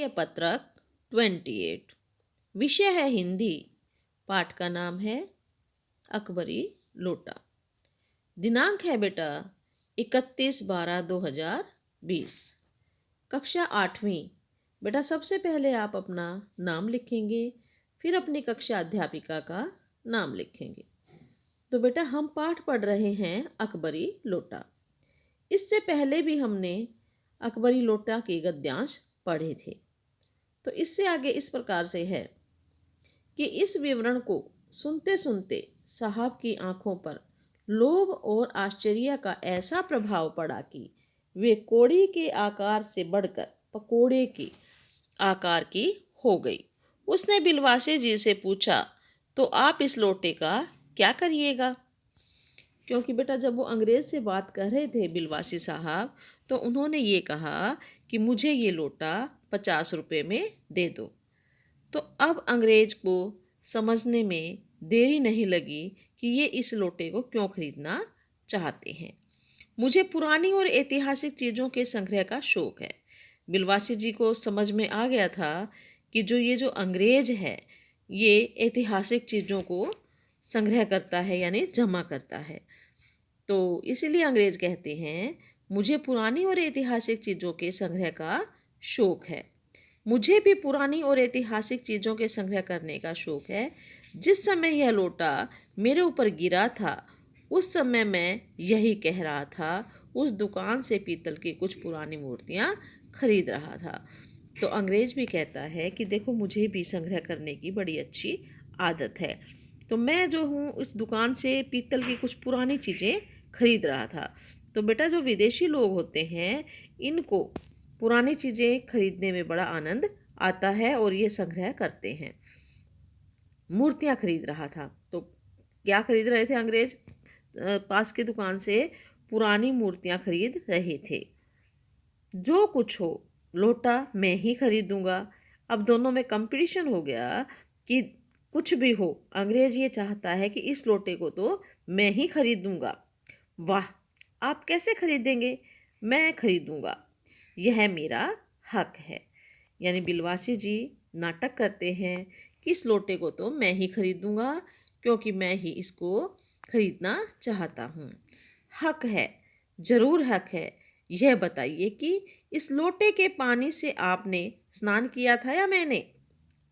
प्रश्नोत्तरीय पत्रक 28। विषय है हिंदी। पाठ का नाम है अकबरी लोटा। दिनांक है बेटा 31/12/2020। कक्षा 8वीं। बेटा सबसे पहले आप अपना नाम लिखेंगे, फिर अपनी कक्षा अध्यापिका का नाम लिखेंगे। तो बेटा हम पाठ पढ़ रहे हैं अकबरी लोटा। इससे पहले भी हमने अकबरी लोटा के गद्यांश पढ़े थे। तो इससे आगे इस प्रकार से है कि इस विवरण को सुनते सुनते साहब की आंखों पर लोभ और आश्चर्य का ऐसा प्रभाव पड़ा कि वे कोड़ी के आकार से बढ़कर पकोड़े के आकार की हो गई। उसने बिलवासे जी से पूछा, तो आप इस लोटे का क्या करिएगा? क्योंकि बेटा जब वो अंग्रेज़ से बात कर रहे थे बिलवासी साहब, तो उन्होंने ये कहा कि मुझे ये लोटा 50 रुपये में दे दो। तो अब अंग्रेज को समझने में देरी नहीं लगी कि ये इस लोटे को क्यों खरीदना चाहते हैं। मुझे पुरानी और ऐतिहासिक चीज़ों के संग्रह का शौक है। बिलवासी जी को समझ में आ गया था कि ये जो अंग्रेज है ये ऐतिहासिक चीज़ों को संग्रह करता है, यानी जमा करता है। तो इसीलिए अंग्रेज कहते हैं मुझे पुरानी और ऐतिहासिक चीज़ों के संग्रह का शौक है। मुझे भी पुरानी और ऐतिहासिक चीज़ों के संग्रह करने का शौक है। जिस समय यह लोटा मेरे ऊपर गिरा था उस समय मैं यही कह रहा था। उस दुकान से पीतल की कुछ पुरानी मूर्तियाँ खरीद रहा था। तो अंग्रेज भी कहता है कि देखो मुझे भी संग्रह करने की बड़ी अच्छी आदत है। तो मैं जो हूँ उस दुकान से पीतल की कुछ पुरानी चीज़ें खरीद रहा था। तो बेटा जो विदेशी लोग होते हैं इनको पुरानी चीज़ें खरीदने में बड़ा आनंद आता है और ये संग्रह करते हैं। मूर्तियाँ खरीद रहा था। तो क्या खरीद रहे थे अंग्रेज? पास की दुकान से पुरानी मूर्तियाँ खरीद रहे थे। जो कुछ हो लोटा मैं ही खरीदूंगा। अब दोनों में कंपटीशन हो गया कि कुछ भी हो अंग्रेज ये चाहता है कि इस लोटे को तो मैं ही खरीदूंगा। वाह, आप कैसे खरीदेंगे? मैं खरीदूंगा, यह मेरा हक है। यानी बिलवासी जी नाटक करते हैं कि इस लोटे को तो मैं ही खरीदूंगा क्योंकि मैं ही इसको खरीदना चाहता हूँ। हक है, ज़रूर हक है। यह बताइए कि इस लोटे के पानी से आपने स्नान किया था या मैंने?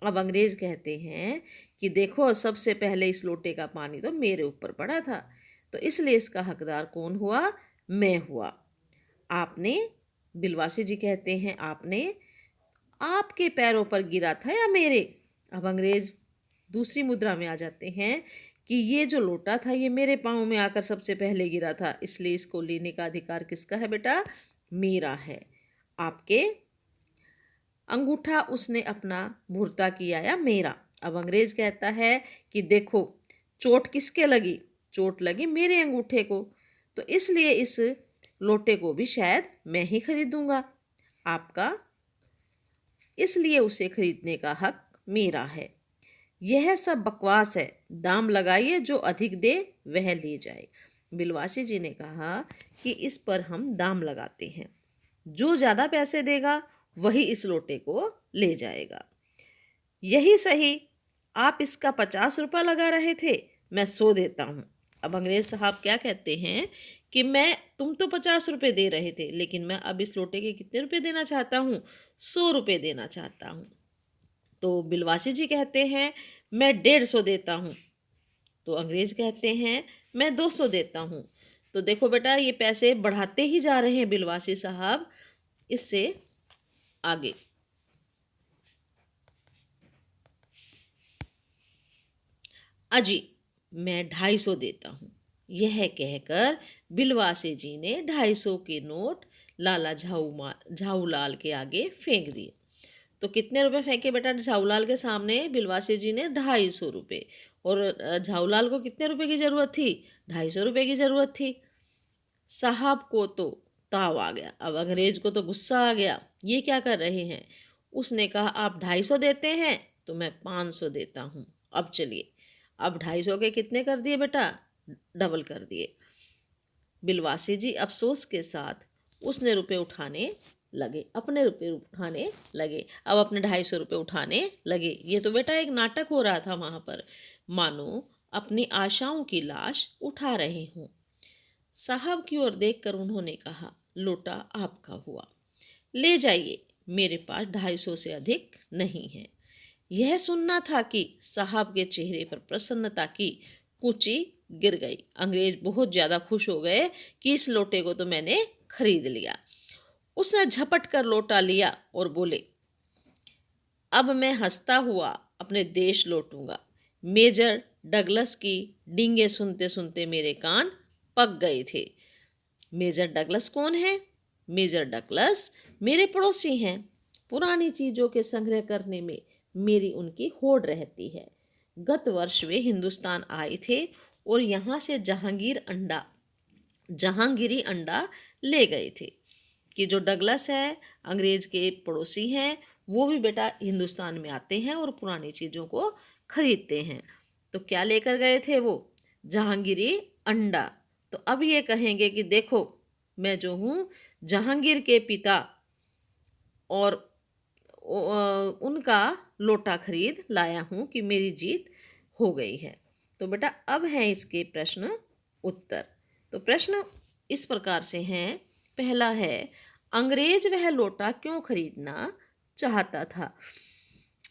अब अंग्रेज कहते हैं कि देखो सबसे पहले इस लोटे का पानी तो मेरे ऊपर पड़ा था, तो इसलिए इसका हकदार कौन हुआ? मैं हुआ। आपने? बिलवासी जी कहते हैं आपने। आपके पैरों पर गिरा था या मेरे? अब अंग्रेज दूसरी मुद्रा में आ जाते हैं कि ये जो लोटा था ये मेरे पाँव में आकर सबसे पहले गिरा था, इसलिए इसको लेने का अधिकार किसका है बेटा? मेरा है। आपके? अंगूठा उसने अपना भुरता किया या मेरा? अब अंग्रेज कहता है कि देखो चोट किसके लगी? चोट लगी मेरे अंगूठे को, तो इसलिए इस लोटे को भी शायद मैं ही खरीदूंगा। आपका? इसलिए उसे खरीदने का हक मेरा है। यह सब बकवास है। दाम लगाइए, जो अधिक दे वह ले जाए। बिलवासी जी ने कहा कि इस पर हम दाम लगाते हैं, जो ज़्यादा पैसे देगा वही इस लोटे को ले जाएगा। यही सही, आप इसका 50 रुपये लगा रहे थे, मैं 100 देता हूँ। अब अंग्रेज साहब क्या कहते हैं कि तुम तो 50 रुपये दे रहे थे, लेकिन मैं अब इस लोटे के कितने रुपए देना चाहता हूँ? 100 रुपये देना चाहता हूँ। तो बिलवासी जी कहते हैं मैं 150 देता हूँ। तो अंग्रेज कहते हैं मैं 200 देता हूँ। तो देखो बेटा ये पैसे बढ़ाते ही जा रहे हैं बिलवासी साहब। इससे आगे अजी मैं 250 देता हूँ। यह कहकर बिलवासे जी ने 250 के नोट लाला झाऊलाल के आगे फेंक दिए। तो कितने रुपए फेंके बेटा झाऊलाल के सामने? बिलवासे जी ने 250 रुपये। और झाऊलाल को कितने रुपए की ज़रूरत थी? 250 रुपये की ज़रूरत थी। साहब को तो ताव आ गया। अब अंग्रेज को तो गुस्सा आ गया, ये क्या कर रहे हैं? उसने कहा आप 250 देते हैं तो मैं 500 देता हूँ। अब चलिए, अब 250 के कितने कर दिए बेटा? डबल कर दिए। बिलवासी जी अफसोस के साथ उसने रुपए उठाने लगे, अपने रुपये उठाने लगे। अब अपने 250 रुपये उठाने लगे। ये तो बेटा एक नाटक हो रहा था वहाँ पर, मानो अपनी आशाओं की लाश उठा रहे हों। साहब की ओर देखकर उन्होंने कहा, लोटा आपका हुआ, ले जाइए, मेरे पास 250 से अधिक नहीं है। यह सुनना था कि साहब के चेहरे पर प्रसन्नता की कुची गिर गई। अंग्रेज बहुत ज्यादा खुश हो गए कि इस लोटे को तो मैंने खरीद लिया। उसने झपट कर लोटा लिया और बोले, अब मैं हंसता हुआ अपने देश लौटूंगा। मेजर डगलस की डींगे सुनते सुनते मेरे कान पक गए थे। मेजर डगलस कौन है? मेजर डगलस मेरे पड़ोसी हैं। पुरानी चीजों के संग्रह करने में मेरी उनकी होड़ रहती है। गत वर्ष वे हिंदुस्तान आए थे और यहाँ से जहांगीरी अंडा ले गए थे। कि जो डगलस है, अंग्रेज के पड़ोसी हैं, वो भी बेटा हिंदुस्तान में आते हैं और पुरानी चीज़ों को खरीदते हैं। तो क्या लेकर गए थे वो? जहांगीरी अंडा। तो अब ये कहेंगे कि देखो, मैं जो हूँ जहांगीर के पिता और उनका लोटा खरीद लाया हूँ कि मेरी जीत हो गई है। तो बेटा अब है इसके प्रश्न उत्तर। तो प्रश्न इस प्रकार से हैं। पहला है, अंग्रेज वह लोटा क्यों खरीदना चाहता था?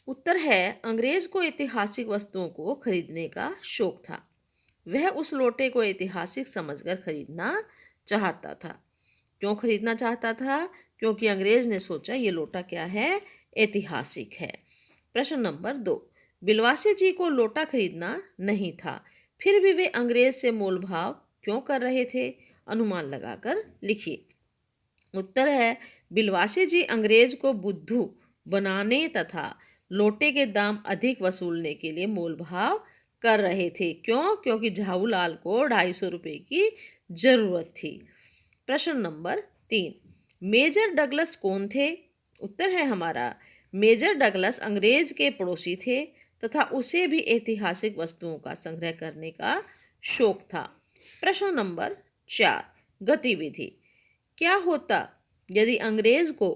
उत्तर है, अंग्रेज को ऐतिहासिक वस्तुओं को खरीदने का शौक था। वह उस लोटे को ऐतिहासिक समझकर खरीदना चाहता था। क्यों खरीदना चाहता था? क्योंकि अंग्रेज ने सोचा ये लोटा क्या है, ऐतिहासिक है। प्रश्न नंबर 2, बिलवासी जी को लोटा खरीदना नहीं था, फिर भी वे अंग्रेज से मोल भाव क्यों कर रहे थे? अनुमान लगाकर लिखिए। उत्तर है, बिलवासी जी अंग्रेज को बुद्धू बनाने तथा लोटे के दाम अधिक वसूलने के लिए मोल भाव कर रहे थे। क्यों? क्योंकि झाऊलाल को 250 रुपये की जरूरत थी। प्रश्न नंबर 3, मेजर डगलस कौन थे? उत्तर है हमारा, मेजर डगलस अंग्रेज के पड़ोसी थे तथा उसे भी ऐतिहासिक वस्तुओं का संग्रह करने का शौक था। प्रश्न नंबर 4, गतिविधि। क्या होता यदि अंग्रेज को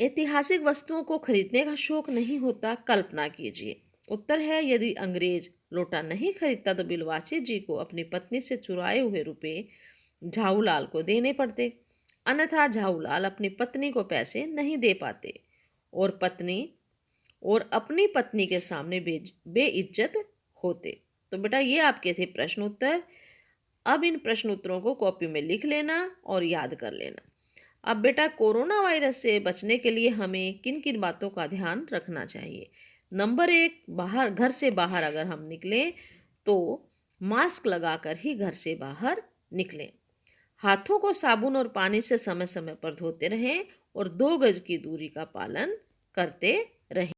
ऐतिहासिक वस्तुओं को खरीदने का शौक नहीं होता? कल्पना कीजिए। उत्तर है, यदि अंग्रेज लोटा नहीं खरीदता तो बिलवासी जी को अपनी पत्नी से चुराए हुए रुपए झाऊलाल को देने पड़ते, अन्यथा झाऊलाल अपनी पत्नी को पैसे नहीं दे पाते और अपनी पत्नी के सामने बेइज्जत होते। तो बेटा ये आपके थे प्रश्न उत्तर। अब इन प्रश्न उत्तरों को कॉपी में लिख लेना और याद कर लेना। अब बेटा कोरोना वायरस से बचने के लिए हमें किन किन बातों का ध्यान रखना चाहिए? नंबर 1, घर से बाहर अगर हम निकलें तो मास्क लगाकर ही घर से बाहर निकलें। हाथों को साबुन और पानी से समय समय पर धोते रहें और 2 गज की दूरी का पालन करते रहें।